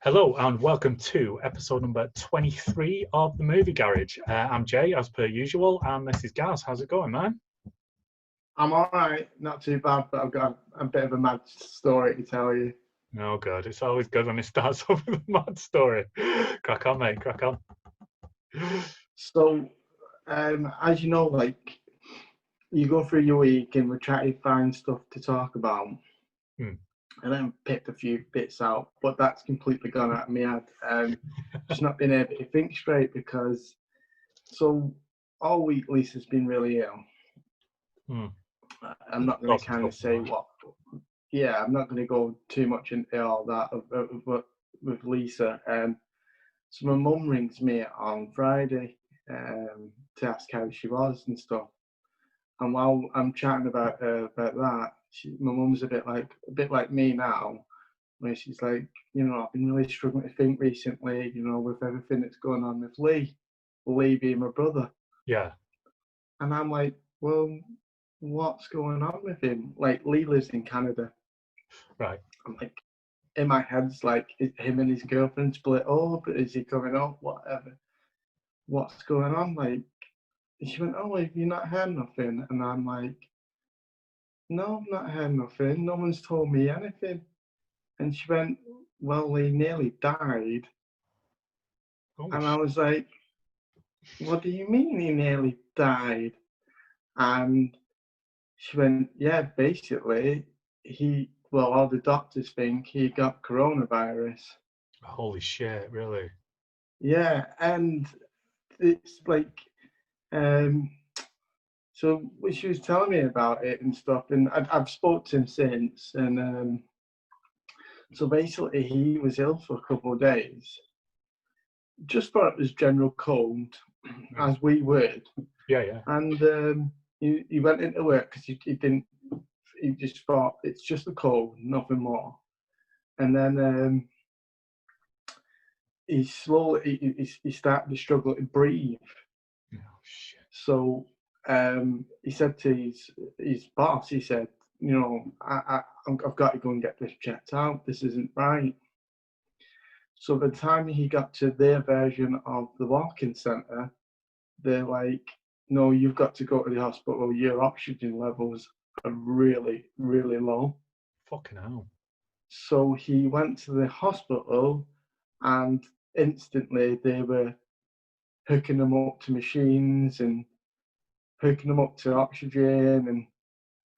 Hello and welcome to episode number 23 of the Movie Garage. I'm Jay, as per usual, and this is Gaz. How's it going, man? I'm all right, not too bad, but I've got a bit of a mad story to tell you. Oh, good. It's always good when it starts off with a mad story. Crack on, mate. Crack on. So, as you know, like, you go through your week and we try to find stuff to talk about. And then picked a few bits out, but that's completely gone out of my head. Just not been able to think straight because, so all week Lisa's been really ill. I'm not going to kind of say what. Yeah, I'm not going to go too much into all that with Lisa. So my mum rings me on Friday to ask how she was and stuff. And while I'm chatting about that, my mum's a bit like me now, where she's like, I've been really struggling to think recently, with everything that's going on with Lee being my brother. Yeah. And I'm like, well, what's going on with him? Like, Lee lives in Canada. Right. I'm like, in my head, it's like, is him and his girlfriend split up? Is he coming up? Whatever. What's going on? Like, and she went, oh, have you not heard nothing? And I'm like, no, I've not heard nothing. No one's told me anything. And she went, well, he nearly died. And I was like, what do you mean he nearly died? And she went, yeah, basically, all the doctors think he got coronavirus. Holy shit, really? Yeah, and it's like, so she was telling me about it and stuff, and I've spoke to him since, and so basically he was ill for a couple of days. Just thought it was general cold, as we would. Yeah. And he went into work because he just thought it's just a cold, nothing more. And then he slowly he started to struggle to breathe. Oh shit. So he said to his boss, he said, I've got to go and get this checked out. This isn't right. So by the time he got to their version of the walk-in centre, they're like, no, you've got to go to the hospital. Your oxygen levels are really, really low. Fucking hell. So he went to the hospital and instantly they were hooking him up to machines and hooking him up to oxygen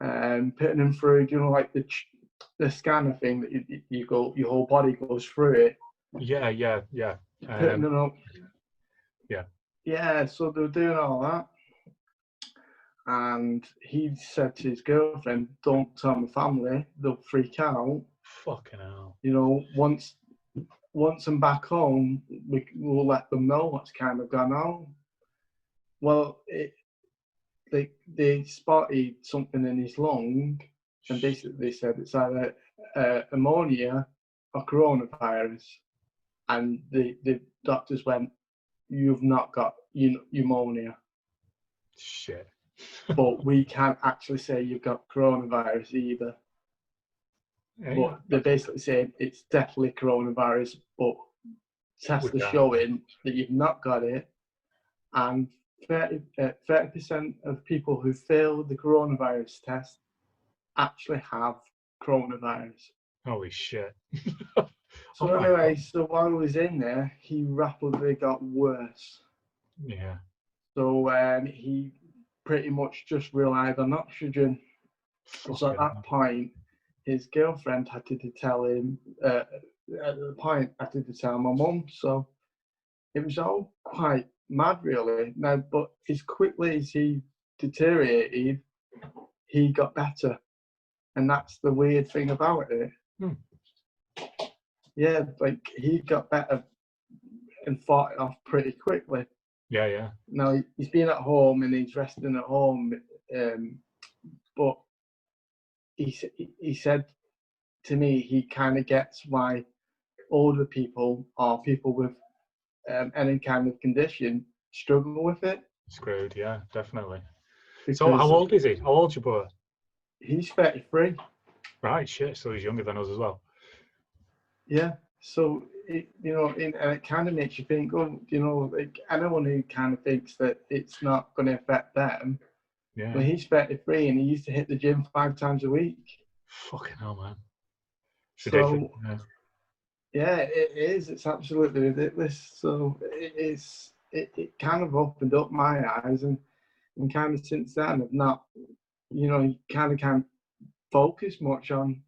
and putting him through, like the scanner thing that you go, your whole body goes through it. Yeah. Putting him up. Yeah. Yeah, so they were doing all that. And he said to his girlfriend, don't tell my family, they'll freak out. Fucking hell. Once I'm back home, we'll let them know what's kind of gone on. Well, they spotted something in his lung, and basically they said it's either ammonia or coronavirus. And the doctors went, you've not got pneumonia. Shit. But we can't actually say you've got coronavirus either. Yeah. But they're basically saying it's definitely coronavirus, but tests are showing that you've not got it. And 30% of people who fail the coronavirus test actually have coronavirus. Holy shit. So anyway, so while he was in there, he rapidly got worse. Yeah. So he pretty much just relied on oxygen. So at that point, his girlfriend had to tell him, at the point, I had to tell my mum. So it was all quite mad, really. Now, but as quickly as he deteriorated, he got better. And that's the weird thing about it. Yeah, like he got better and fought it off pretty quickly. Yeah. Now, he's been at home and he's resting at home, but he said to me he kind of gets why older people or people with any kind of condition struggle with it. Screwed, yeah, definitely. Because so how old is he? How old's your brother? He's 33. Right, shit, so he's younger than us as well. Yeah, So it, and it kind of makes you think, oh, like anyone who kind of thinks that it's not going to affect them. Yeah. Well, he's 33 and he used to hit the gym 5 times a week. Fucking hell, man. It's So, ridiculous. yeah, it is. It's absolutely ridiculous. So it kind of opened up my eyes, and kind of since then I've not, you kind of can't focus much on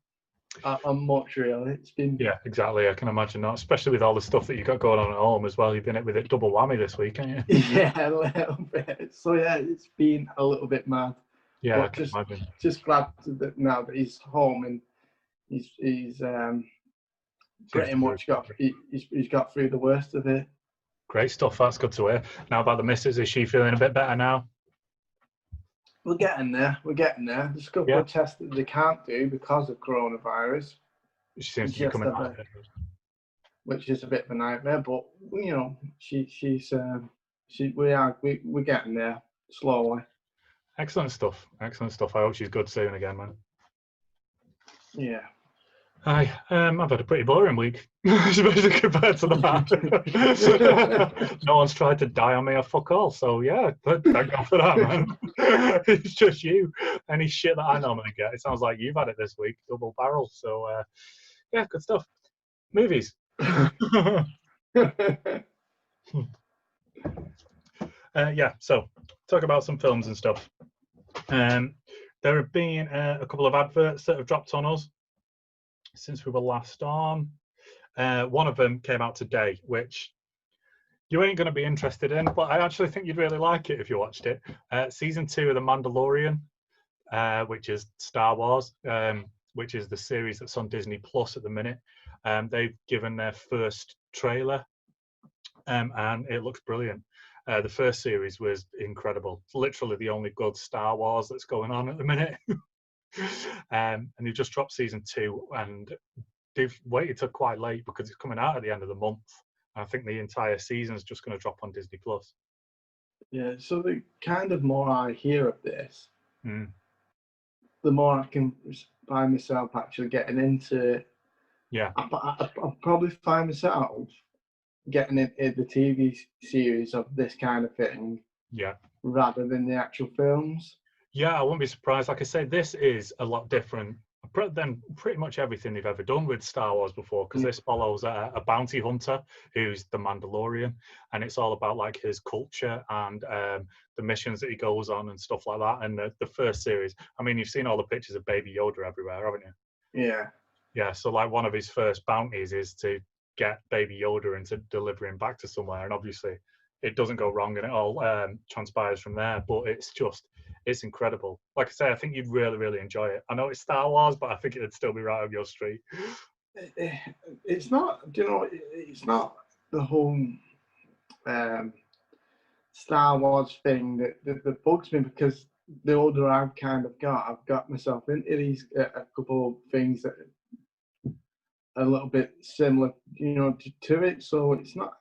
much really. It's been Yeah, exactly. I can imagine that, especially with all the stuff that you got going on at home as well. You've been with it double whammy this week, haven't you? yeah, a little bit. So yeah, it's been a little bit mad. Yeah, I But can imagine. just glad that now that he's home and he's pretty much he's got through the worst of it. Great stuff. That's good to hear. Now about the missus, is she feeling a bit better now? We're getting there. There's a couple of tests that they can't do because of coronavirus. She seems to be coming out of it. Which is a bit of a nightmare, but we're getting there slowly. Excellent stuff. I hope she's good soon again, man. Yeah. Hi, I've had a pretty boring week, especially compared to that. No one's tried to die on me or fuck all, so yeah, thank God for that, man. It's just you. Any shit that I normally get, it sounds like you've had it this week, double barrel. So yeah, good stuff. Movies. Yeah, so talk about some films and stuff. There have been a couple of adverts that have dropped on us since we were last on. One of them came out today, which you ain't going to be interested in, but I actually think you'd really like it if you watched it. Season 2 of The Mandalorian, which is Star Wars, which is the series that's on Disney Plus at the minute. They've given their first trailer, and it looks brilliant. The first series was incredible. It's literally the only good Star Wars that's going on at the minute. And they've just dropped season 2, and they've waited till quite late because it's coming out at the end of the month. I think the entire season is just going to drop on Disney Plus. Yeah, so the kind of more I hear of this, the more I can find myself actually getting into it. Yeah. I'll probably find myself getting into the TV series of this kind of thing. Yeah. Rather than the actual films. Yeah, I wouldn't be surprised. Like I say, this is a lot different than pretty much everything they've ever done with Star Wars before, because this follows a bounty hunter who's the Mandalorian, and it's all about like his culture and the missions that he goes on and stuff like that. And the first series, I mean, you've seen all the pictures of Baby Yoda everywhere, haven't you? Yeah. Yeah, so like one of his first bounties is to get Baby Yoda and to deliver him back to somewhere, and obviously it doesn't go wrong and it all transpires from there, but it's incredible. Like I say, I think you'd really, really enjoy it. I know it's Star Wars, but I think it'd still be right up your street. It's not, it's not the whole Star Wars thing that bugs me, because the older I've got myself into these a couple of things that are a little bit similar, to it. So it's not.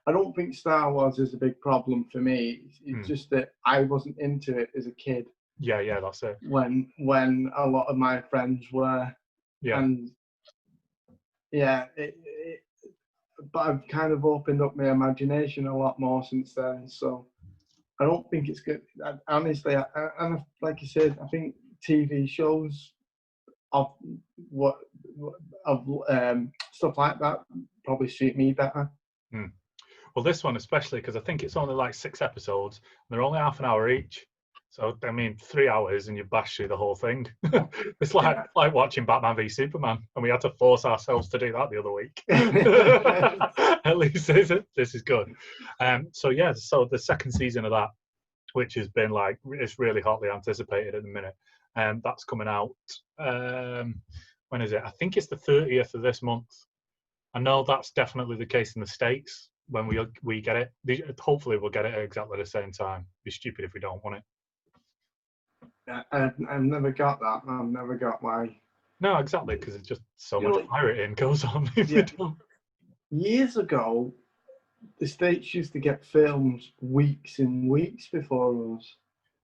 I don't think Star Wars is a big problem for me. It's just that I wasn't into it as a kid. Yeah, that's it. When a lot of my friends were. Yeah. And yeah, but I've kind of opened up my imagination a lot more since then. So I don't think it's good. Honestly, and like you said, I think TV shows of stuff like that probably suit me better. Well, this one especially, because I think it's only like 6 episodes. They're only half an hour each. So, I mean, 3 hours and you bash through the whole thing. It's like watching Batman v Superman, and we had to force ourselves to do that the other week. At least this is good. So the second season of that, which has been like, it's really hotly anticipated at the minute. That's coming out. When is it? I think it's the 30th of this month. I know that's definitely the case in the States when we get it. Hopefully we'll get it at exactly the same time. It'd be stupid if we don't want it. I've never got that. I've never got why. No, exactly, because it's just so much pirating goes on if you don't. Years ago, the States used to get films weeks and weeks before us.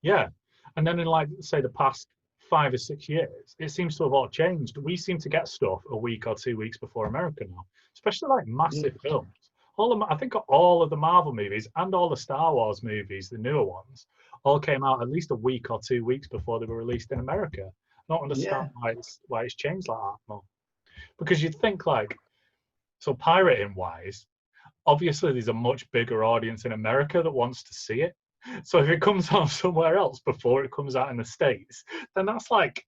Yeah, and then in like, say, the past 5 or 6 years, it seems to have all changed. We seem to get stuff a week or 2 weeks before America now, especially like massive films. I think all of the Marvel movies and all the Star Wars movies, the newer ones, all came out at least a week or 2 weeks before they were released in America. I don't understand why it's changed like that more. Because you'd think like, so pirating wise, obviously there's a much bigger audience in America that wants to see it. So if it comes out somewhere else before it comes out in the States, then that's like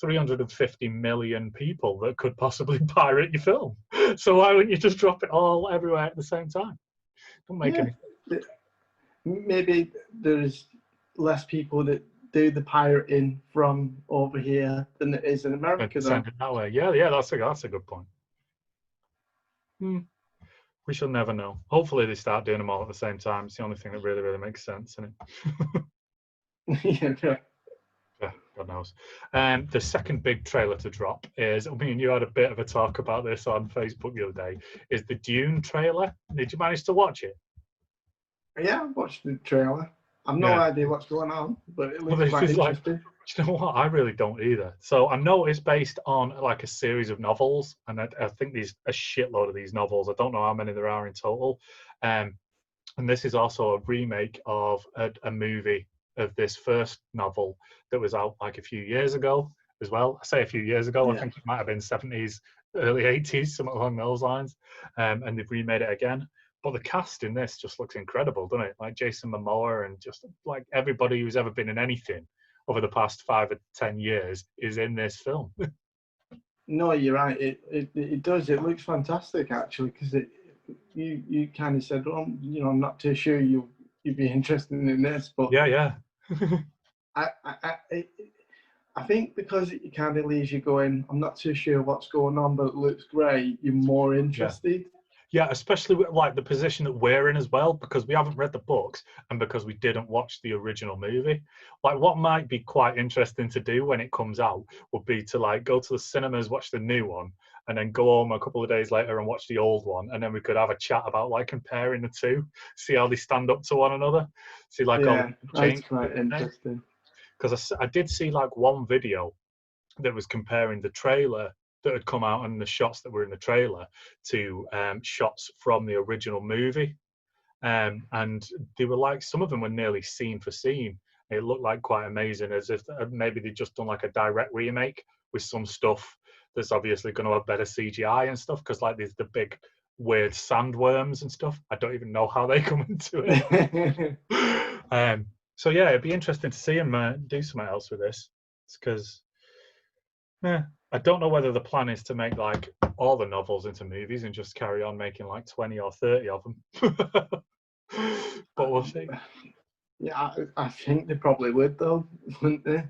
350 million people that could possibly pirate your film. So why wouldn't you just drop it all everywhere at the same time? Don't make any sense. Maybe there's less people that do the pirating from over here than it is in America. Send it that way. Yeah, that's a good point. We shall never know. Hopefully they start doing them all at the same time. It's the only thing that really, really makes sense, isn't it? Yeah, God knows. The second big trailer to drop is, I mean, you had a bit of a talk about this on Facebook the other day, is the Dune trailer. Did you manage to watch it? Yeah, I watched the trailer. I've no idea what's going on, but it looks quite interesting. Do you know what? I really don't either. So I know it's based on like a series of novels, and I think there's a shitload of these novels. I don't know how many there are in total. And this is also a remake of a movie of this first novel that was out like a few years ago as well. I say a few years ago. I think it might have been 70s, early 80s, something along those lines. And they've remade it again. But the cast in this just looks incredible, doesn't it? Like Jason Momoa and just like everybody who's ever been in anything over the past 5 or 10 years is in this film. No, you're right. It does. It looks fantastic actually, because you kind of said, well, you know, I'm not too sure you'd be interested in this, but yeah. I think because it kind of leaves you going, I'm not too sure what's going on, but it looks great. You're more interested. Yeah, especially with like the position that we're in as well, because we haven't read the books and because we didn't watch the original movie. Like what might be quite interesting to do when it comes out would be to like go to the cinemas, watch the new one, and then go home a couple of days later and watch the old one, and then we could have a chat about like comparing the two, see how they stand up to one another, see like all the change. That's quite interesting. Because I did see like one video that was comparing the trailer that had come out and the shots that were in the trailer to shots from the original movie. And they were like, some of them were nearly scene for scene. It looked like quite amazing, as if maybe they'd just done like a direct remake with some stuff that's obviously going to have better CGI and stuff, because like there's the big weird sandworms and stuff. I don't even know how they come into it. So yeah, it'd be interesting to see him do something else with this. It's because I don't know whether the plan is to make like all the novels into movies and just carry on making like 20 or 30 of them. But we'll see. Yeah, I think they probably would though, wouldn't they?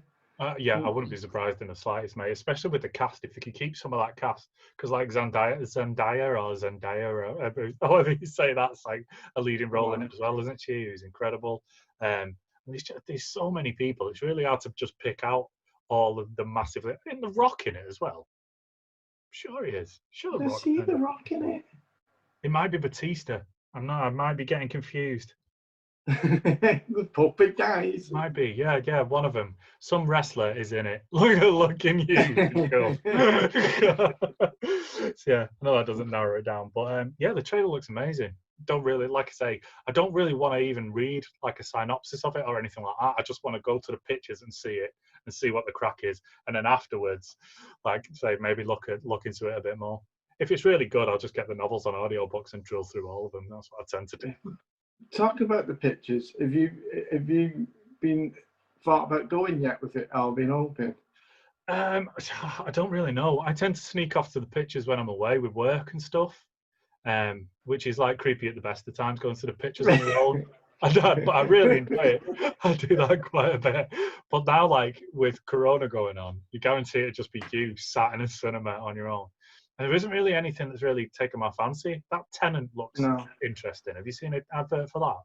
Yeah, I wouldn't be surprised in the slightest, mate. Especially with the cast, if they could keep some of that cast, because like Zendaya, or however you say that's like a leading role in it as well, isn't she? Who's incredible. There's so many people. It's really hard to just pick out all of the massively. In The Rock in it as well. Sure he is. Sure, I see The Rock in it. It might be Batista. I'm not. I might be getting confused. The puppet guys. Might be. Yeah. One of them. Some wrestler is in it. Look in you. Cool. So, yeah. I know that doesn't narrow it down, but yeah, the trailer looks amazing. Don't really, like I say, I don't really want to even read like a synopsis of it or anything like that. I just want to go to the pictures and see it and see what the crack is, and then afterwards, like say, maybe look into it a bit more. If it's really good, I'll just get the novels on audiobooks and drill through all of them. That's what I tend to do. Talk about the pictures. Have you been thought about going yet with it all being open? I don't really know. I tend to sneak off to the pictures when I'm away with work and stuff. Which is like creepy at the best of times, going to the pictures on your own. But I really enjoy it. I do that quite a bit. But now, like with Corona going on, you guarantee it'd just be you sat in a cinema on your own. And there isn't really anything that's really taken my fancy. That Tenant looks interesting. Have you seen an advert for that?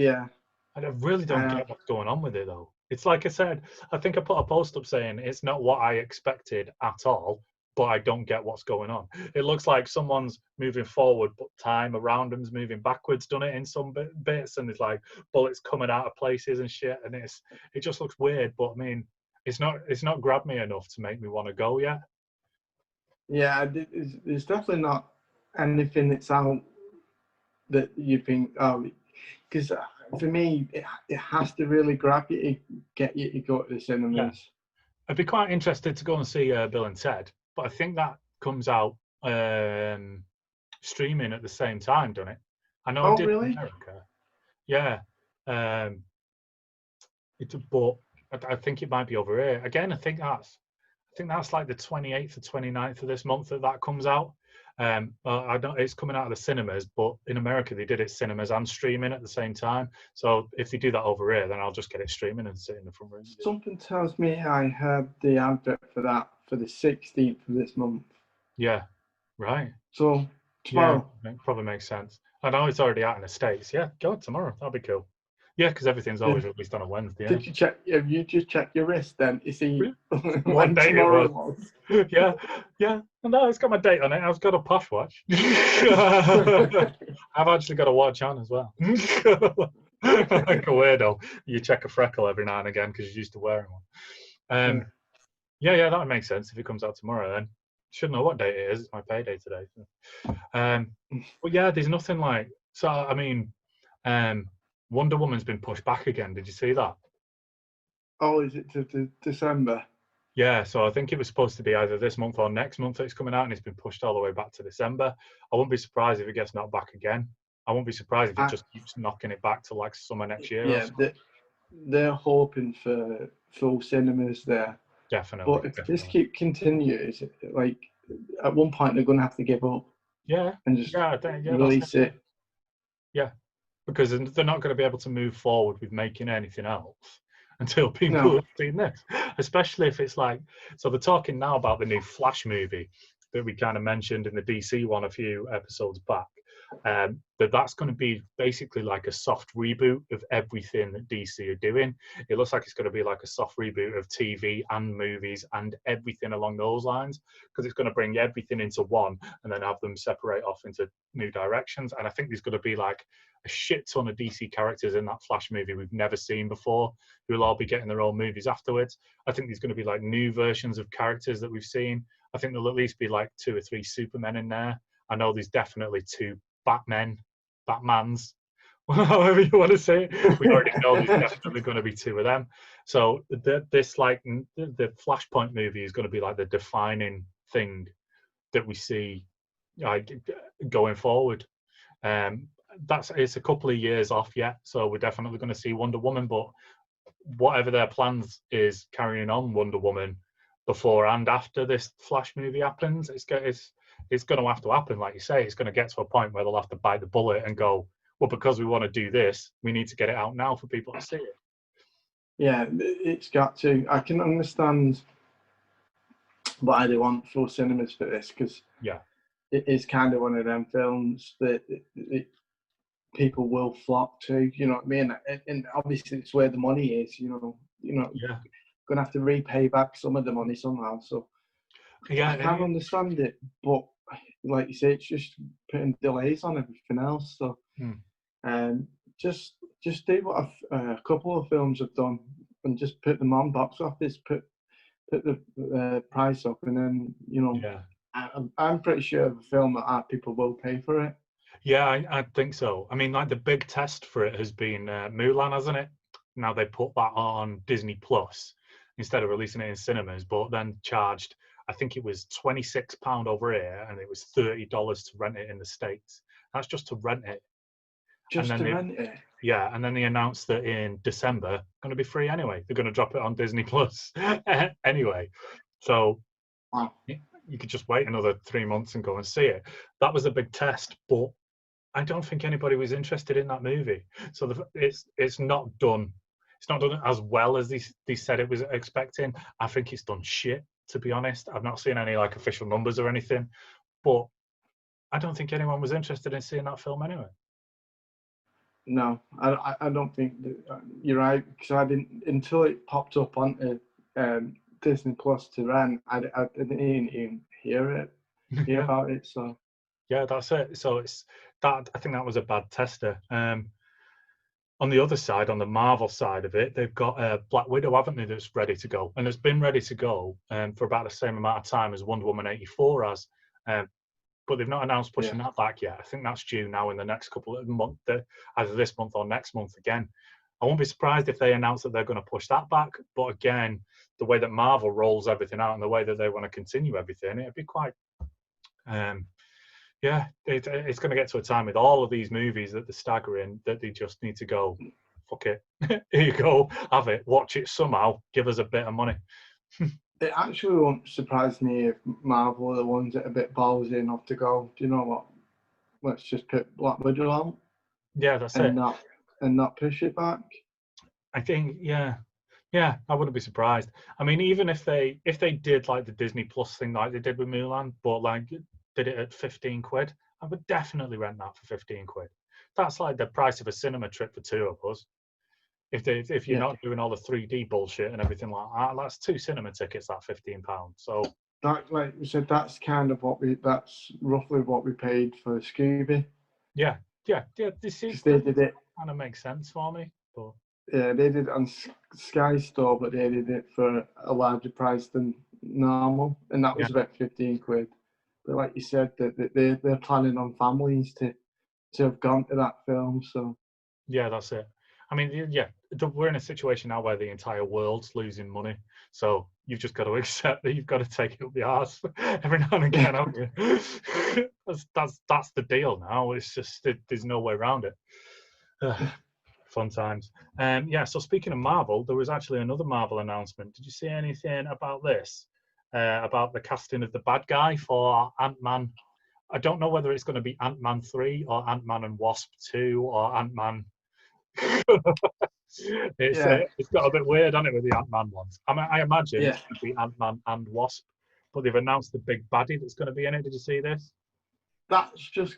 Yeah. I really don't get what's going on with it though. It's like I said, I think I put a post up saying it's not what I expected at all, but I don't get what's going on. It looks like someone's moving forward, but time around them's moving backwards, done it in some bits, and there's like bullets coming out of places and shit, and it just looks weird. But I mean, it's not grabbed me enough to make me want to go yet. Yeah, there's definitely not anything that's out that you think, oh, because for me, it has to really grab you to get you to go to the cinemas. Yeah. I'd be quite interested to go and see Bill and Ted, but I think that comes out streaming at the same time, doesn't it? I know it did in Really? America. Yeah. But I think it might be over here. Again, I think that's like the 28th or 29th of this month that comes out. I don't. It's coming out of the cinemas, but in America they did it cinemas and streaming at the same time. So if they do that over here, then I'll just get it streaming and sit in the front room. Something tells me I had the advert for that for the 16th of this month. Yeah, right. So tomorrow. Yeah, probably makes sense. I know it's already out in the States. Yeah, go tomorrow. That'll be cool. Yeah, because everything's always released on a Wednesday. Did you check? Have you just checked your wrist then? You see what day it was. Yeah. No, it's got my date on it. I've got a posh watch. I've actually got a watch on as well. Like a weirdo. You check a freckle every now and again because you're used to wearing one. Yeah, that would make sense if it comes out tomorrow then. Should know what date it is. It's my payday today. But yeah, there's nothing like. So I mean, Wonder Woman's been pushed back again. Did you see that? Oh, is it to December? Yeah, so I think it was supposed to be either this month or next month that it's coming out, and it's been pushed all the way back to December. I wouldn't be surprised if it gets knocked back again. I won't be surprised if it just keeps knocking it back to like summer next year. Yeah, they're hoping for full cinemas there. Definitely. But if this continues, like at one point they're going to have to give up. Yeah. And just release it. Yeah, because they're not going to be able to move forward with making anything else until people have seen this. Especially if it's like, so they're talking now about the new Flash movie that we kind of mentioned in the DC one a few episodes back. That's going to be basically like a soft reboot of everything that DC are doing. It looks like it's going to be like a soft reboot of TV and movies and everything along those lines, because it's going to bring everything into one and then have them separate off into new directions. And I think there's going to be like a shit ton of DC characters in that Flash movie we've never seen before, who will all be getting their own movies afterwards. I think there's going to be like new versions of characters that we've seen. I think there'll at least be like 2 or 3 Supermen in there. I know there's definitely 2 Batmans, however you want to say it. We already know there's definitely going to be 2 of them. So the Flashpoint movie is going to be like the defining thing that we see going forward. It's a couple of years off yet, so we're definitely going to see Wonder Woman, but whatever their plans is carrying on Wonder Woman before and after this Flash movie happens, it's going to have to happen. Like you say, it's going to get to a point where they'll have to bite the bullet and go, well, because we want to do this, we need to get it out now for people to see it. Yeah, it's got to. I can understand why they want full cinemas for this, because it is kind of one of them films that people will flock to. You know what I mean? And obviously, it's where the money is. Going to have to repay back some of the money somehow. So I can't understand it, but like you say, it's just putting delays on everything else. So just do what a couple of films have done and just put them on box office, put the price up, and then I'm pretty sure the film that people will pay for it. Yeah, I think so. I mean, like the big test for it has been Mulan, hasn't it? Now they put that on Disney Plus instead of releasing it in cinemas, but then charged, I think it was £26 over here, and it was $30 to rent it in the States. That's just to rent it. Rent it? Yeah, and then they announced that in December, going to be free anyway. They're going to drop it on Disney Plus anyway. So you could just wait another 3 months and go and see it. That was a big test, but I don't think anybody was interested in that movie. So it's not done. It's not done as well as they said it was expecting. I think it's done shit, to be honest. I've not seen any like official numbers or anything, but I don't think anyone was interested in seeing that film anyway. No, I don't think that, you're right, because I didn't, until it popped up onto Disney Plus to rent, I didn't even hear about it. So yeah, that's it. So it's that. I think that was a bad tester. on the other side, on the Marvel side of it, they've got Black Widow, haven't they, that's ready to go. And it's been ready to go for about the same amount of time as Wonder Woman 84 has. Um, but they've not announced pushing that back yet. I think that's due now in the next couple of months, either this month or next month again. I won't be surprised if they announce that they're going to push that back. But again, the way that Marvel rolls everything out and the way that they want to continue everything, it'd be quite... it's going to get to a time with all of these movies that they're staggering that they just need to go, fuck it. Here you go, have it, watch it somehow, give us a bit of money. It actually won't surprise me if Marvel are the ones that are a bit ballsy enough to go, do you know what? Let's just put Black Widow out. Yeah, that's and it. Not push it back. I think, yeah, I wouldn't be surprised. I mean, even if they did like the Disney Plus thing like they did with Mulan, but like did it at 15 quid, I would definitely rent that for 15 quid. That's like the price of a cinema trip for two of us. If you're not doing all the 3D bullshit and everything like that, that's 2 cinema tickets at £15. So that, like you said, that's kind of that's roughly what we paid for Scooby. Yeah. This is they did it. Kind of makes sense for me, but yeah, they did it on Sky Store, but they did it for a larger price than normal, and that was about 15 quid. But like you said, that they're planning on families to have gone to that film. So yeah, that's it. I mean, we're in a situation now where the entire world's losing money, so you've just got to accept that you've got to take it up the arse every now and again, haven't you? That's the deal now. It's just there's no way around it. Fun times. So speaking of Marvel, there was actually another Marvel announcement. Did you see anything about this? About the casting of the bad guy for Ant-Man. I don't know whether it's going to be Ant-Man 3 or Ant-Man and Wasp 2 or Ant-Man. It's got a bit weird, hasn't it, with the Ant-Man ones? I imagine it's going to be Ant-Man and Wasp, but they've announced the big baddie that's going to be in it. Did you see this? That's just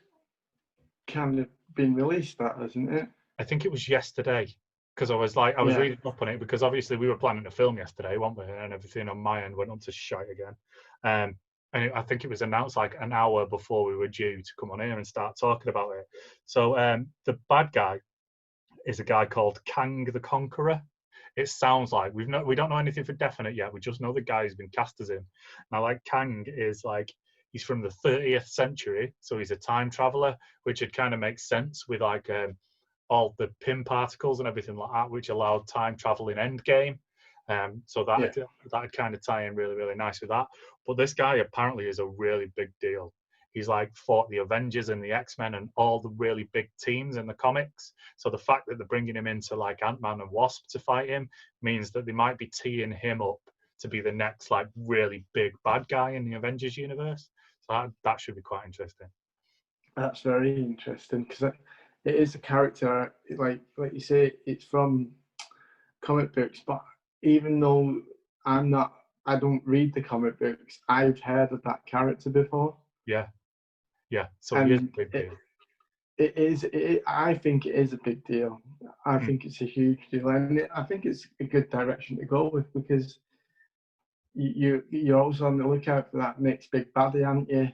kind of been released, that, hasn't it? I think it was yesterday, because I was reading up on it, because obviously we were planning to film yesterday, weren't we? And everything on my end went on to shite again. And I think it was announced like an hour before we were due to come on here and start talking about it. So the bad guy is a guy called Kang the Conqueror. It sounds like we don't know anything for definite yet. We just know the guy has been cast as him. Now, like, Kang is like, he's from the 30th century, so he's a time traveler, which would kind of make sense with like all the Pym particles and everything like that, which allowed time travel in Endgame. So that'd kind of tie in really, really nice with that. But this guy apparently is a really big deal. He's like fought the Avengers and the X-Men and all the really big teams in the comics. So the fact that they're bringing him into like Ant-Man and Wasp to fight him means that they might be teeing him up to be the next like really big bad guy in the Avengers universe. So that should be quite interesting. That's very interesting, because it is a character, like you say, it's from comic books, but even though I don't read the comic books, I've heard of that character before. Yeah. So it is a big deal. I think it is a big deal. I think it's a huge deal, and I think it's a good direction to go with, because you're also on the lookout for that next big baddie, aren't you?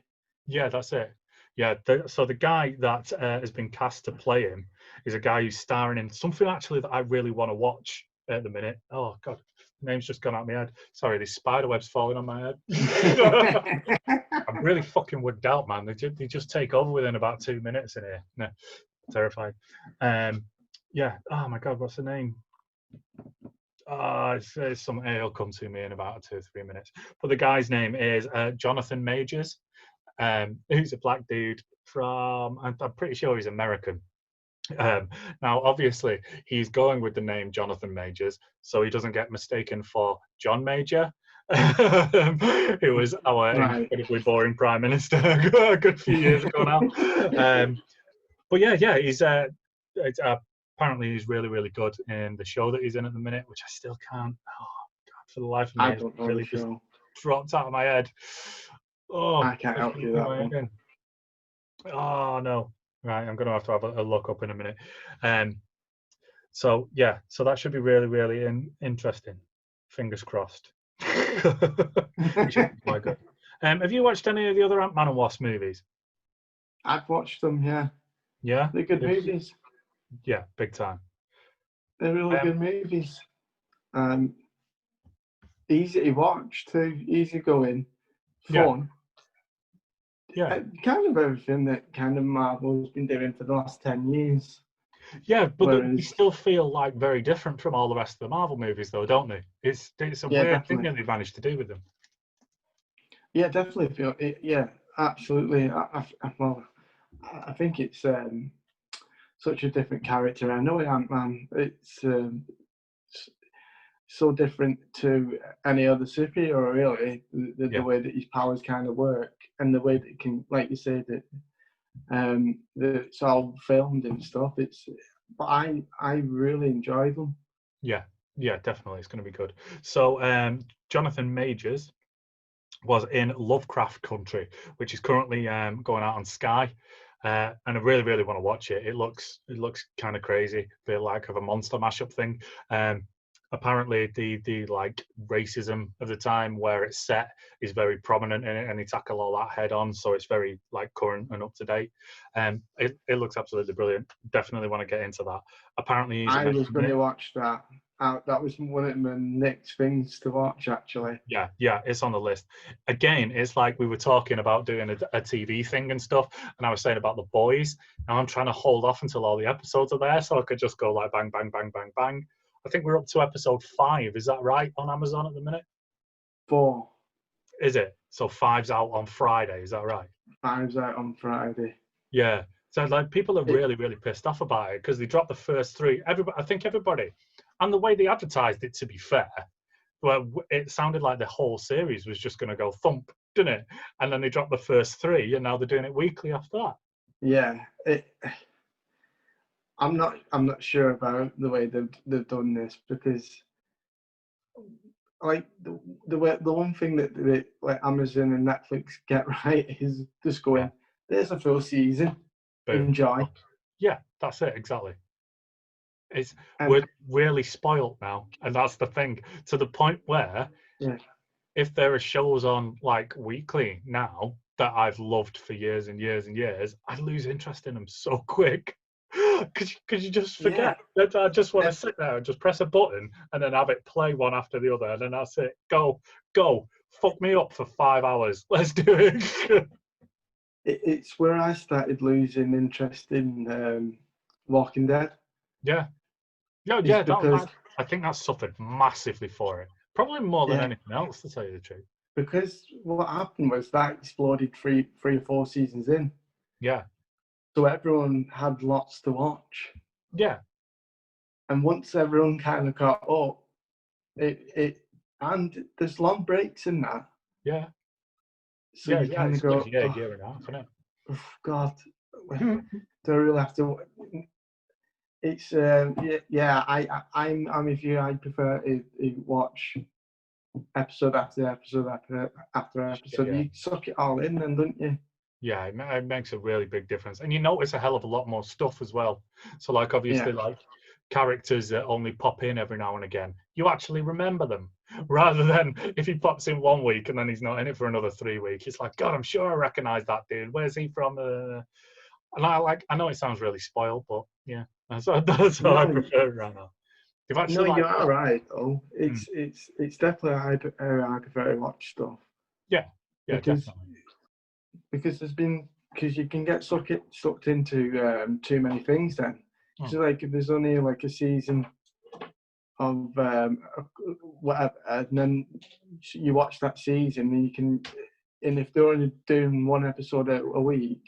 Yeah, that's it. Yeah, so the guy that has been cast to play him is a guy who's starring in something actually that I really want to watch at the minute. Oh God, the name's just gone out of my head. Sorry, these spider webs falling on my head. I'm really fucking wigged out, man. They just take over within about 2 minutes in here. No, terrified. Yeah. Oh my God, what's the name? It's something. It'll come to me in about 2 or 3 minutes. But the guy's name is Jonathan Majors. Who's a black dude from, I'm pretty sure he's American. Now, obviously, he's going with the name Jonathan Majors, so he doesn't get mistaken for John Major, who was our incredibly boring Prime Minister a good few years ago now. But yeah, he's apparently he's really, really good in the show that he's in at the minute, which I still can't. Oh God, for the life of me, I don't know really just dropped out of my head. Oh, I can't help you that one. Oh no! Right, I'm going to have a look up in a minute. So that should be really, really interesting. Fingers crossed. Quite good. Have you watched any of the other Ant-Man and Wasp movies? I've watched them. Yeah. Yeah, they're good movies. Yeah, big time. They're really good movies. Easy to watch too, easy going, fun. Yeah. Kind of everything that kind of Marvel's been doing for the last 10 years. Yeah, but they Whereas, still feel like very different from all the rest of the Marvel movies, though, don't they? It's a yeah, weird thing definitely. that they've managed to do with them. Yeah, definitely feel it. Yeah, absolutely. I think it's such a different character. I know Ant-Man. It's so different to any other superhero, really. The way that his powers kind of work, and the way that it can, like you said, that it's all filmed and stuff. But I really enjoy them. Yeah, definitely, it's going to be good. So, Jonathan Majors was in Lovecraft Country, which is currently going out on Sky, and I really, really want to watch it. It looks kind of crazy, feel like of a monster mashup thing. Apparently, the like racism of the time where it's set is very prominent in it, and they tackle all that head on, so it's very like current and up to date. It looks absolutely brilliant. Definitely want to get into that. Apparently, I was going to watch that. That was one of my next things to watch, actually. Yeah, it's on the list. Again, it's like we were talking about doing a TV thing and stuff, and I was saying about The Boys. Now I'm trying to hold off until all the episodes are there, so I could just go like bang, bang, bang, bang, bang. I think we're up to episode 5. Is that right on Amazon at the minute? 4. Is it? So 5's out on Friday. Is that right? 5's out on Friday. Yeah. So like people are really, really pissed off about it because they dropped the first 3. Everybody, I think everybody, and the way they advertised it, to be fair, well, it sounded like the whole series was just going to go thump, didn't it? And then they dropped the first 3, and now they're doing it weekly after that. Yeah, I'm not sure about the way they've done this, because like the one thing that like Amazon and Netflix get right is just going, there's a full season, Boom. enjoy. Yeah, that's it, exactly. We're really spoiled now, and that's the thing, to the point where if there are shows on like weekly now that I've loved for years and years and years, I lose interest in them so quick. Because you just forget that I just want to sit there and just press a button and then have it play one after the other, and then that's it. Go, fuck me up for 5 hours. Let's do it. It's where I started losing interest in Walking Dead. Yeah. I think that suffered massively for it. Probably more than anything else, to tell you the truth. Because what happened was that exploded three or 4 seasons in. Yeah. So everyone had lots to watch. Yeah. And once everyone kind of caught up, and there's long breaks in that. Yeah. So you kind of go, a year and a half, isn't it? Oh, God, do I really have to? It's I'm with you. I prefer to watch episode after episode after episode. You suck it all in, then, don't you? Yeah, it makes a really big difference, and you notice a hell of a lot more stuff as well. So, like, obviously, like characters that only pop in every now and again, you actually remember them, rather than if he pops in 1 week and then he's not in it for another 3 weeks. It's like, God, I'm sure I recognise that dude. Where's he from? And I know it sounds really spoiled, but yeah, that's what I prefer right now. No, you are right. Oh, it's definitely I prefer to watch stuff. Yeah, definitely. Because you can get sucked into too many things then. So like if there's only like a season of whatever, and then you watch that season, and if they're only doing 1 episode a week,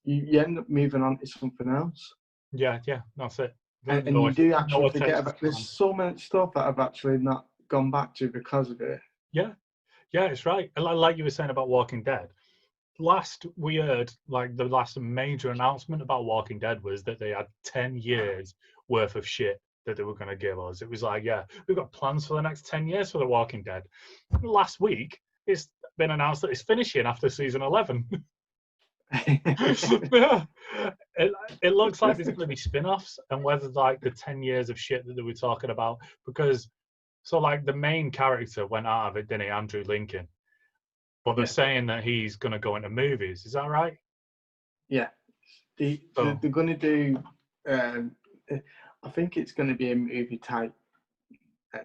you end up moving on to something else. Yeah, that's it. And you do actually forget about. There's so much stuff that I've actually not gone back to because of it. Yeah, it's right. Like you were saying about Walking Dead. Last we heard, like the last major announcement about Walking Dead was that they had 10 years worth of shit that they were going to give us. It was like, yeah, we've got plans for the next 10 years for The Walking Dead. Last week, it's been announced that it's finishing after season 11. Yeah. It looks like there's going to be spin-offs, and whether like the 10 years of shit that they were talking about, because so like the main character went out of it, didn't he, Andrew Lincoln? But they're saying that he's going to go into movies. Is that right? Yeah. They're going to do. I think it's going to be a movie type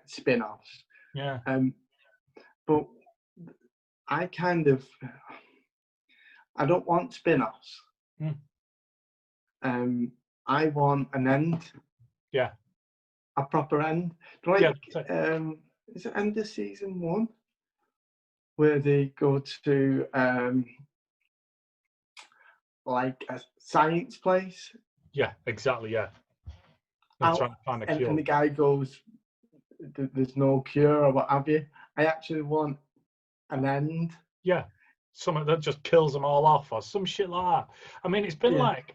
spin-offs. Yeah. But I don't want spin-offs. I want an end. Yeah. A proper end. Is it end of season 1? Where they go to like a science place. Yeah, exactly. Yeah. Trying to find a cure. And the guy goes, "There's no cure," or what have you. I actually want an end. Yeah, something that just kills them all off, or some shit like that. I mean, it's been like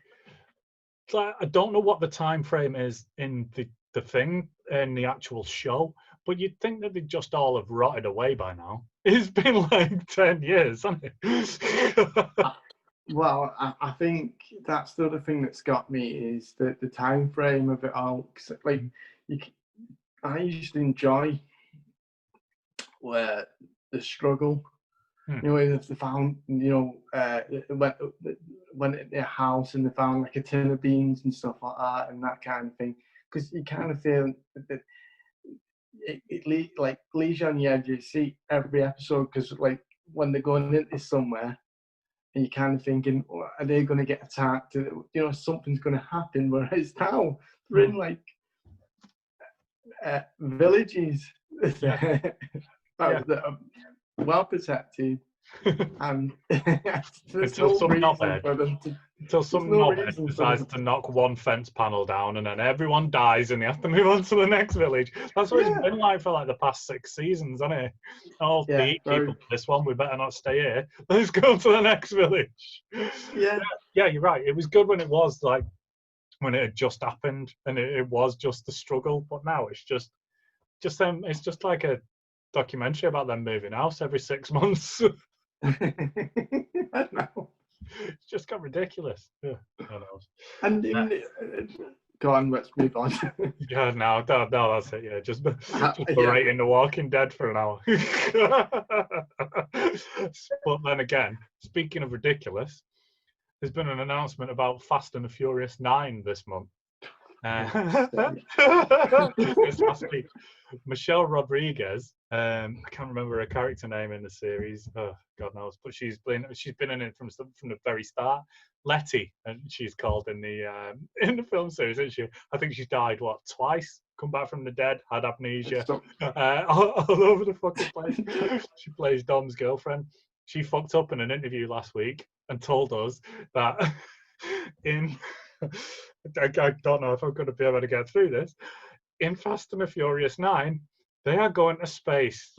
I don't know what the time frame is in the thing in the actual show, but you'd think that they'd just all have rotted away by now. It's been like 10 years, hasn't it? Well, I think that's the other thing that's got me is the time frame of it all. Like, I used to enjoy where the struggle. You know, if they found, went at their house and they found like a tin of beans and stuff like that, and that kind of thing. Because you kind of feel that it leaves you on the edge. You see every episode because like when they're going into somewhere, and you're kind of thinking, are they going to get attacked? Something's going to happen. Whereas now they're in like villages that are well protected, and until some knobhead decides to knock one fence panel down, and then everyone dies, and they have to move on to the next village. That's what it's been like for like the past 6 seasons, hasn't it? Oh, the people for this one, we better not stay here. Let's go to the next village. Yeah, you're right. It was good when it was like when it had just happened, and it was just the struggle. But now it's just them. It's just like a documentary about them moving house every 6 months. I know. It's just got ridiculous. Yeah, I know. And go on, let's move on. No, that's it. Yeah, just berating The Walking Dead for an hour. But then again, speaking of ridiculous, there's been an announcement about Fast and the Furious 9 this month. This last week, Michelle Rodriguez. I can't remember her character name in the series. Oh, God knows, but she's been in it from the very start. Letty, and she's called in the film series, isn't she? I think she's died twice. Come back from the dead, had amnesia, all over the fucking place. She plays Dom's girlfriend. She fucked up in an interview last week and told us that I don't know if I'm going to be able to get through this. In Fast and the Furious 9, they are going to space.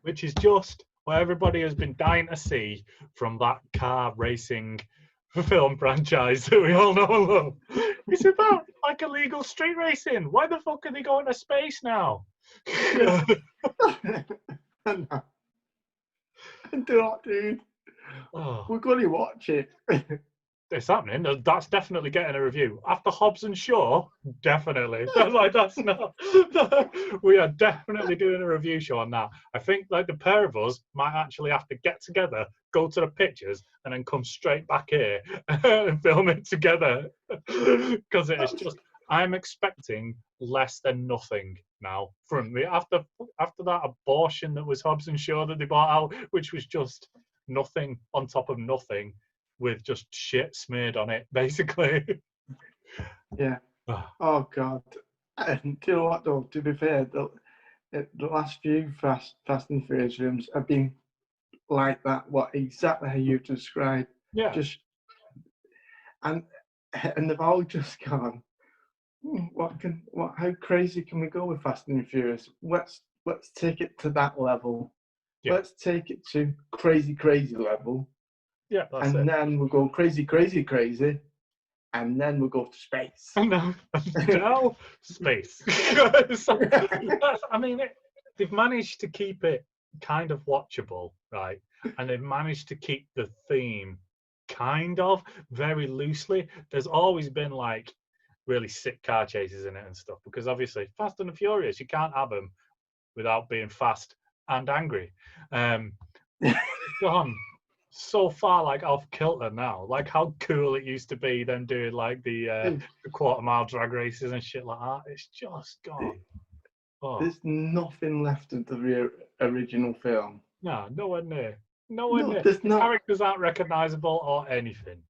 Which is just what everybody has been dying to see from that car racing film franchise that we all know and love. It's about like illegal street racing. Why the fuck are they going to space now? Dude. We're going to watch it. It's happening. That's definitely getting a review. After Hobbs and Shaw, definitely. That's not. We are definitely doing a review show on that. I think like the pair of us might actually have to get together, go to the pictures, and then come straight back here and film it together. Because it is just, I'm expecting less than nothing now from me after that abortion that was Hobbs and Shaw that they bought out, which was just nothing on top of nothing, with just shit smeared on it, basically. Yeah. Oh God. And do you know what though? To be fair, the last few Fast and Furious films have been like that. Exactly how you described. Yeah. And they've all just gone. How crazy can we go with Fast and Furious? Let's take it to that level. Yeah. Let's take it to crazy level. Yeah, and then we'll go crazy, and then we'll go to space. No, space. I mean, they've managed to keep it kind of watchable, right? And they've managed to keep the theme kind of very loosely. There's always been like really sick car chases in it and stuff, because obviously Fast and the Furious, you can't have them without being fast and angry. Gone so far like off kilter now. Like how cool it used to be them doing like the quarter mile drag races and shit like that. It's just gone. Oh. There's nothing left of the original film. No, nowhere near. Nowhere near. There's The not. characters aren't recognisable or anything.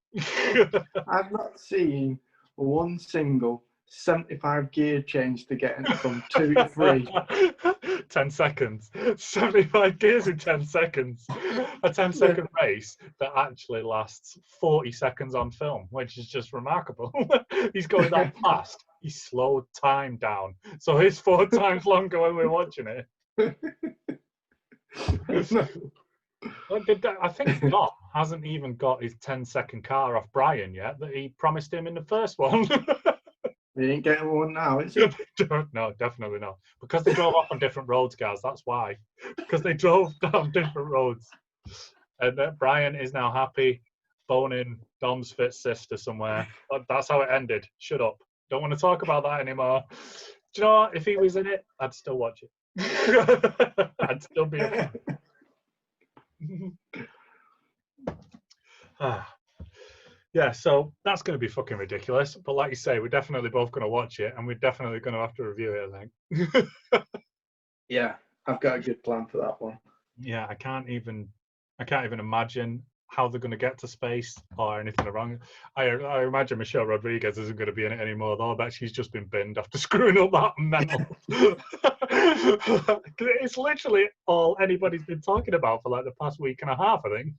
I've not seen one single 75 gear change to get it from 2 to 3. 10 seconds. 75 gears in 10 seconds. A 10-second race that actually lasts 40 seconds on film, which is just remarkable. He's going that fast. He slowed time down. So it's 4 times longer when we're watching it. I think Dom hasn't even got his 10-second car off Brian yet that he promised him in the first one. He ain't getting one now, is he? No, definitely not. Because they drove off on different roads, guys. That's why. Because they drove down different roads. And Brian is now happy boning Dom's fit sister somewhere. That's how it ended. Shut up. Don't want to talk about that anymore. Do you know what? If he was in it, I'd still watch it. I'd still be a fan. Yeah, so that's going to be fucking ridiculous. But like you say, we're definitely both going to watch it, and we're definitely going to have to review it, I think. Yeah, I've got a good plan for that one. Yeah, I can't even imagine how they're going to get to space or anything wrong. I imagine Michelle Rodriguez isn't going to be in it anymore, though. I bet she's just been binned after screwing up that memo. It's literally all anybody's been talking about for like the past week and a half, I think.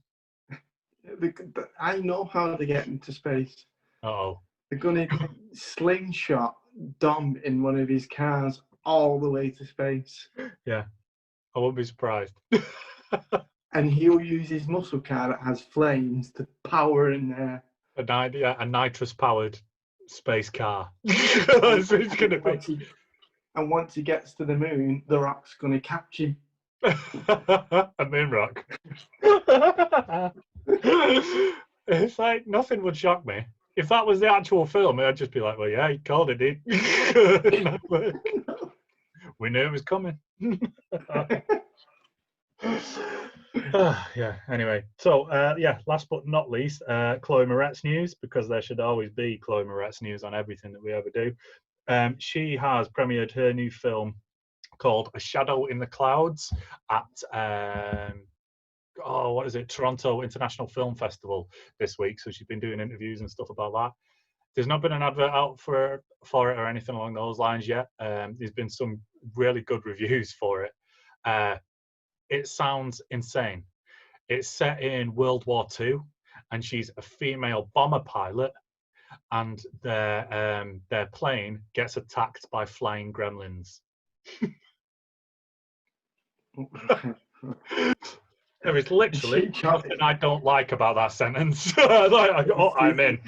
I know how to get into space. Uh-oh. They're going to slingshot Dom in one of his cars all the way to space. Yeah, I won't be surprised. And he'll use his muscle car that has flames to power in there. A nitrous-powered space car. That's what it's going to be. And once he gets to the moon, the Rock's going to catch him. A moon rock. It's like nothing would shock me. If that was the actual film, I'd just be like, well, yeah, he called it, dude. We knew it was coming. Yeah, anyway. So, last but not least, Chloe Moretz news, because there should always be Chloe Moretz news on everything that we ever do. She has premiered her new film called A Shadow in the Clouds at Toronto International Film Festival this week. So she's been doing interviews and stuff about that. There's not been an advert out for it or anything along those lines yet. There's been some really good reviews for it. It sounds insane. It's set in World War II, and she's a female bomber pilot, and their plane gets attacked by flying gremlins. There is literally nothing I don't like about that sentence. I'm in.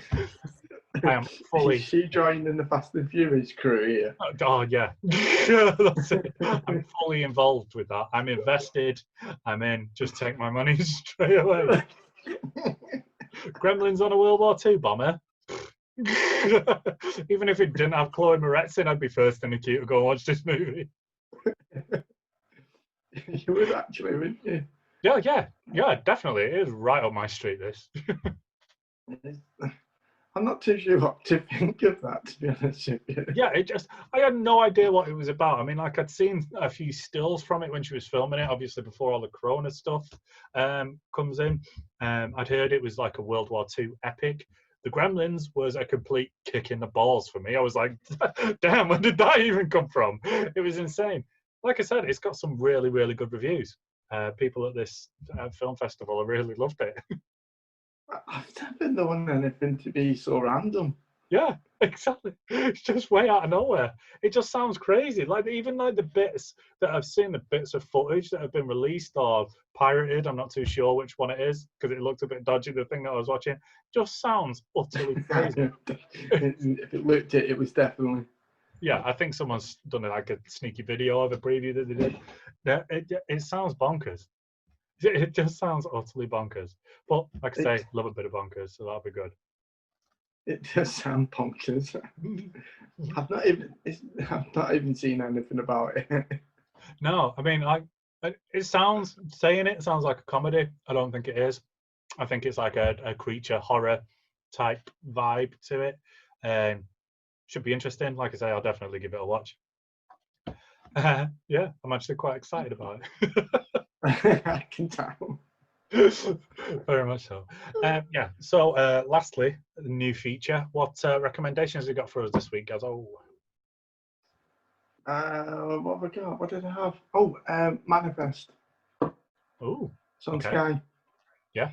I am fully. Is she joined in the Fast and Furious crew here? Oh yeah, that's it. I'm fully involved with that. I'm invested. I'm in. Just take my money straight away. Gremlins on a World War II bomber. Even if it didn't have Chloe Moretz in, I'd be first in the queue to go and watch this movie. You would actually, wouldn't you? Yeah, definitely. It is right up my street, this. I'm not too sure what to think of that, to be honest with you. Yeah, I had no idea what it was about. I mean, like, I'd seen a few stills from it when she was filming it, obviously before all the Corona stuff comes in. I'd heard it was like a World War II epic. The Gremlins was a complete kick in the balls for me. I was like, damn, where did that even come from? It was insane. Like I said, it's got some really, really good reviews. People at this film festival have really loved it. I've never known anything to be so random. Yeah, exactly. It's just way out of nowhere. It just sounds crazy. Like even like the bits that I've seen, the bits of footage that have been released or pirated, I'm not too sure which one it is because it looked a bit dodgy. The thing that I was watching just sounds utterly crazy. If it looked it was definitely. Yeah, I think someone's done like a sneaky video of a preview that they did. Yeah, it sounds bonkers. It just sounds utterly bonkers. But like I say, love a bit of bonkers, so that'll be good. It does sound bonkers. I've not even seen anything about it. No, I mean, it sounds like a comedy. I don't think it is. I think it's like a creature horror type vibe to it. Should be interesting. Like I say, I'll definitely give it a watch. Yeah, I'm actually quite excited about it. I can tell. Very much so. Yeah. So, lastly, the new feature. What recommendations have you got for us this week, guys? Oh, What have I got? What did I have? Oh, Manifest. oh, It's on okay. Sky. Yeah.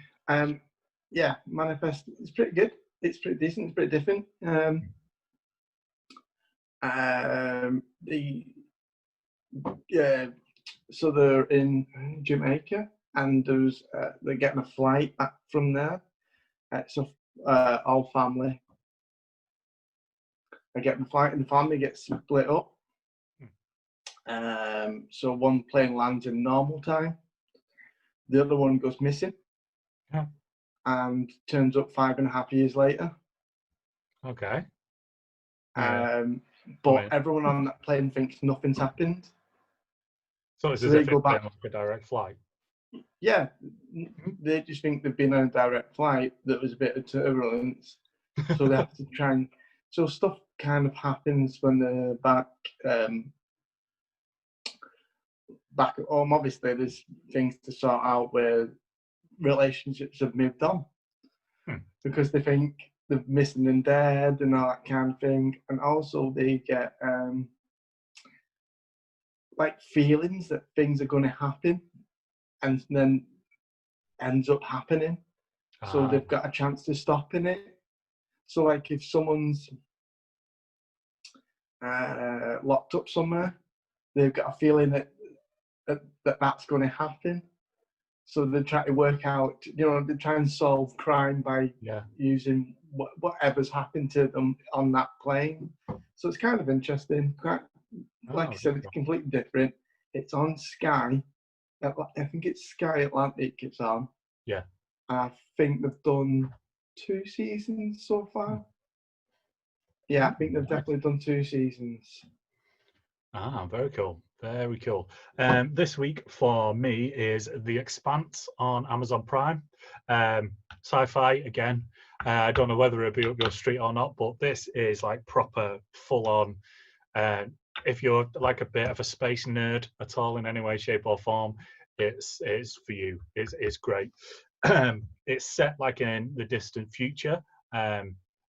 Yeah, Manifest. It's pretty good. It's pretty decent. It's pretty different. So they're in Jamaica, and they're getting a flight back from there. So all family are getting a flight, and the family gets split up. So one plane lands in normal time, the other one goes missing, and turns up 5.5 years later. Okay. But everyone on that plane thinks nothing's happened. So it's as if it's been like a direct flight. Yeah, they just think they've been on a direct flight. That was a bit of turbulence, so they have to try and. So stuff kind of happens when they're back at home. Obviously, there's things to sort out where relationships have moved on because they think they're missing and dead and all that kind of thing, and also they get like feelings that things are going to happen, and then ends up happening. So they've got a chance to stop in it. So like if someone's locked up somewhere, they've got a feeling that's going to happen. So they try to work out, they try and solve crime by using whatever's happened to them on that plane. So it's kind of interesting. Like I said, it's completely different. It's on Sky. I think it's Sky Atlantic it's on. Yeah. I think they've done 2 seasons so far. Yeah, I think they've definitely done 2 seasons. Very cool. Very cool. This week for me is The Expanse on Amazon Prime. Sci-fi again. I don't know whether it'll be up your street or not, but this is like proper full-on. If you're like a bit of a space nerd at all in any way, shape or form, it's for you. It's great. It's set like in the distant future.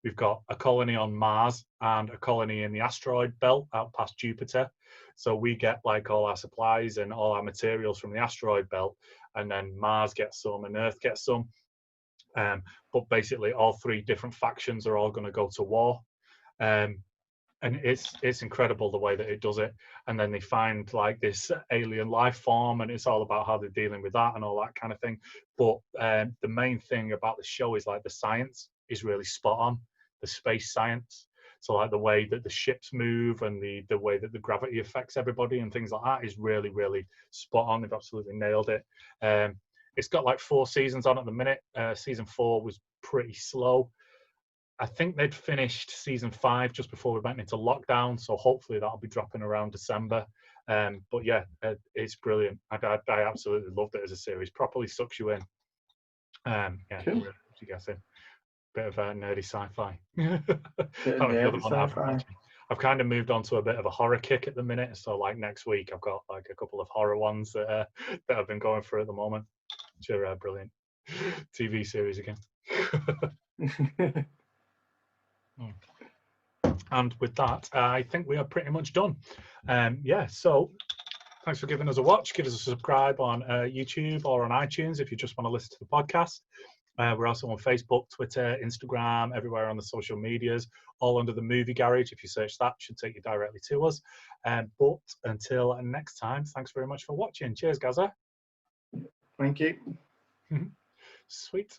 We've got a colony on Mars and a colony in the asteroid belt out past Jupiter. So we get like all our supplies and all our materials from the asteroid belt, and then Mars gets some and Earth gets some. But basically all 3 different factions are all going to go to war. And it's incredible the way that it does it. And then they find like this alien life form, and it's all about how they're dealing with that and all that kind of thing. But the main thing about the show is like the science is really spot on, the space science. So like the way that the ships move and the way that the gravity affects everybody and things like that is really, really spot on. They've absolutely nailed it. It's got like 4 seasons on at the minute. Season 4 was pretty slow. I think they'd finished season 5 just before we went into lockdown, so hopefully that'll be dropping around December. But yeah, it's brilliant. I absolutely loved it as a series. Properly sucks you in. Yeah, cool. Really you guys in. Bit of a nerdy sci-fi. I've kind of moved on to a bit of a horror kick at the minute. So like next week, I've got like a couple of horror ones that I've been going through at the moment, which are brilliant. TV series again. And with that, I think we are pretty much done. Yeah, so thanks for giving us a watch. Give us a subscribe on YouTube or on iTunes if you just want to listen to the podcast. We're also on Facebook, Twitter, Instagram, everywhere on the social medias, all under the Movie Garage. If you search that, it should take you directly to us. But until next time, thanks very much for watching. Cheers, Gaza. Thank you. Sweet.